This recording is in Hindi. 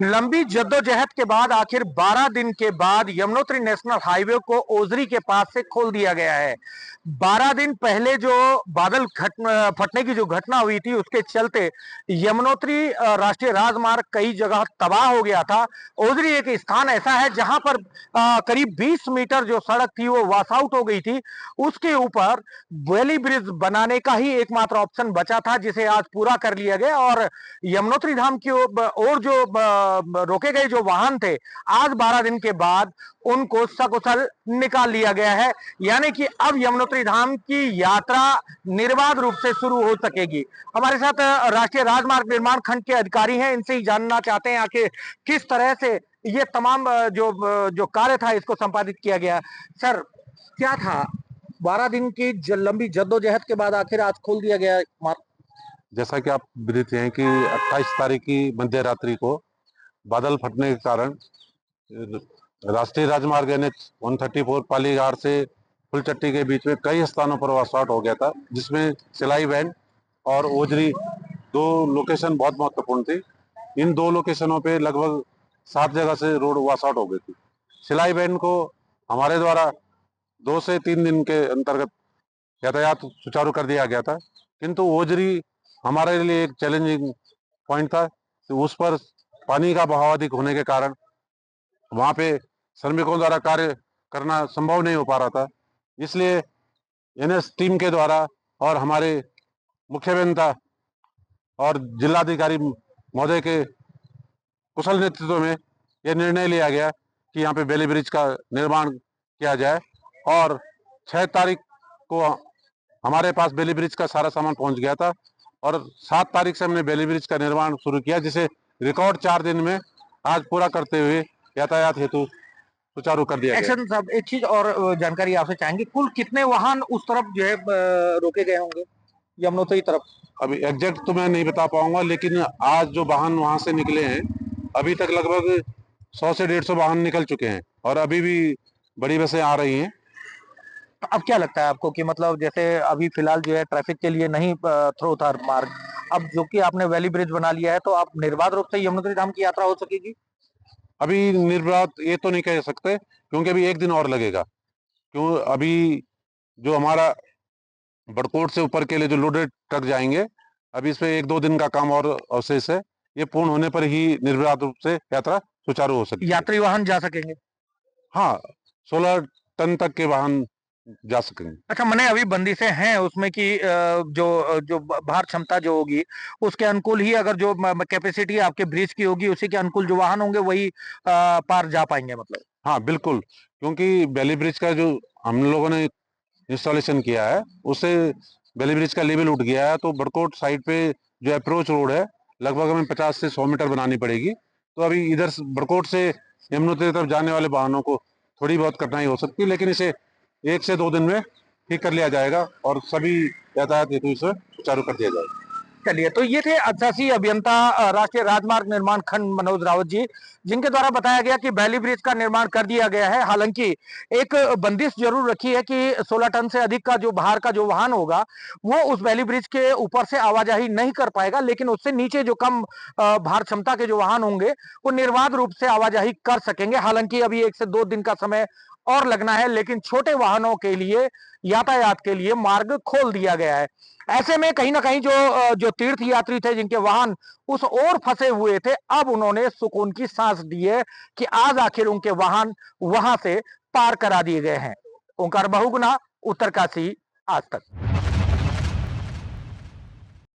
लंबी जद्दोजहद के बाद आखिर 12 दिन के बाद यमुनोत्री नेशनल हाईवे को ओजरी के पास से खोल दिया गया है। 12 दिन पहले जो बादल फटने की जो घटना हुई थी उसके चलते यमुनोत्री राष्ट्रीय राजमार्ग कई जगह तबाह हो गया था। ओजरी एक स्थान ऐसा है जहां पर करीब 20 मीटर जो सड़क थी वो वॉश आउट हो गई थी। उसके ऊपर वैली ब्रिज बनाने का ही एकमात्र ऑप्शन बचा था जिसे आज पूरा कर लिया गया और यमुनोत्री धाम की ओर जो रोके गए जो वाहन थे आज 12 दिन के बाद उनको सकुशल निकाल लिया गया है। यानी कि अब यमुनोत्री धाम की यात्रा निर्बाध रूप से शुरू हो सकेगी। हमारे साथ राष्ट्रीय राजमार्ग निर्माण खंड के अधिकारी हैं, इनसे ही जानना चाहते हैं आखिर किस तरह से ये तमाम जो कार्य था इसको संपादित किया गया। सर, क्या था 12 दिन की लंबी जद्दोजहद के बाद आखिर आज खोल दिया गया मार्ग? जैसा कि आप विदित हैं कि 28 तारीख की मध्य रात्रि को बादल फटने के कारण राष्ट्रीय राजमार्ग NH 134 पालीघाट से फुलचट्टी के बीच में कई स्थानों पर वॉश आउट हो गया था, जिसमें सिलाई बैंड और ओजरी दो लोकेशन बहुत महत्वपूर्ण थी। इन दो लोकेशनों पे लगभग 7 जगह से रोड वॉश आउट हो गई थी। सिलाई बैंड को हमारे द्वारा 2 से 3 दिन के अंतर्गत यातायात सुचारू कर दिया गया था, किंतु ओजरी हमारे लिए एक चैलेंजिंग पॉइंट था। तो उस पर पानी का बहाव अधिक होने के कारण वहां पे श्रमिकों द्वारा कार्य करना संभव नहीं हो पा रहा था। इसलिए NS टीम के द्वारा और हमारे मुख्य अभियंता और जिलाधिकारी महोदय के कुशल नेतृत्व में यह निर्णय लिया गया कि यहाँ पे बेली ब्रिज का निर्माण किया जाए और 6 तारीख को हमारे पास बेली ब्रिज का सारा सामान पहुंच गया था और 7 तारीख से हमने बेली ब्रिज का निर्माण शुरू किया, जिसे रिकॉर्ड 4 दिन में आज पूरा करते हुए यातायात हेतु सुचारू कर दिया गया। एक्शन साहब, एक चीज और जानकारी आपसे चाहेंगे, कुल कितने वाहन उस तरफ जो है रोके गए होंगे यमुनोत्री तरफ? अभी एग्जैक्ट तो मैं नहीं बता पाऊंगा, लेकिन आज जो वाहन वहां से निकले हैं अभी तक लगभग 100 से 150 वाहन निकल चुके हैं और अभी भी बड़ी बसें आ रही हैं। अब क्या लगता है आपको कि मतलब जैसे अभी फिलहाल जो है ट्रैफिक के लिए नहीं थ्रो था मार्ग, अब जो कि आपने वैली ब्रिज बना लिया है तो आप निर्बाध रूप से यमुनोत्री धाम की यात्रा हो सकेगी? अभी निर्बाध ये तो नहीं कह सकते, क्योंकि अभी एक दिन और लगेगा। क्यों, अभी जो हमारा बड़कोट से ऊपर के लिए जो लोडेड ट्रक जाएंगे, अभी इस पे 1-2 दिन का काम और अवशेष है। ये पूर्ण होने पर ही निर्बाध रूप से यात्रा सुचारू हो सकती है। यात्री वाहन जा सकेंगे? हाँ, 16 टन तक के वाहन जा सकेंगे। अच्छा, मैंने अभी बंदिशें हैं उसमें कि जो भार क्षमता जो होगी उसके अनुकूल ही अगर जो कैपेसिटी आपके ब्रिज की होगी उसी के अनुकूल जो वाहन होंगे वही पार जा पाएंगे मतलब? हाँ बिल्कुल, क्योंकि बेली ब्रिज का जो हम लोगों ने इंस्टॉलेशन किया है उससे बेली ब्रिज का लेवल उठ गया है, तो बड़कोट साइड पे जो अप्रोच रोड है लगभग हमें 50 से 100 मीटर बनानी पड़ेगी। तो अभी इधर बड़कोट से यमुनोत्री तरफ जाने वाले वाहनों को थोड़ी बहुत कठिनाई हो सकती है, लेकिन इसे 1 से 2 दिन में ठीक कर लिया जाएगा और सभी यातायात हेतु इसे सुचारू कर दिया जाएगा। चलिए, तो ये थे अधिशासी अभियंता राष्ट्रीय राजमार्ग निर्माण खंड मनोज रावत जी, जिनके द्वारा बताया गया कि बैली ब्रिज का निर्माण कर दिया गया है। हालांकि एक बंदिश जरूर रखी है कि 16 टन से अधिक का जो भार का जो वाहन होगा वो उस बैली ब्रिज के ऊपर से आवाजाही नहीं कर पाएगा, लेकिन उससे नीचे जो कम भार क्षमता के जो वाहन होंगे वो निर्बाध रूप से आवाजाही कर सकेंगे। हालांकि अभी 1 से 2 दिन का समय और लगना है, लेकिन छोटे वाहनों के लिए यातायात के लिए मार्ग खोल दिया गया है। ऐसे में कहीं ना कहीं जो तीर्थ यात्री थे जिनके वाहन उस ओर फंसे हुए थे, अब उन्होंने सुकून की सांस दी है कि आज आखिर उनके वाहन वहां से पार करा दिए गए हैं। ओंकार बहुगुणा, उत्तरकाशी, आज तक।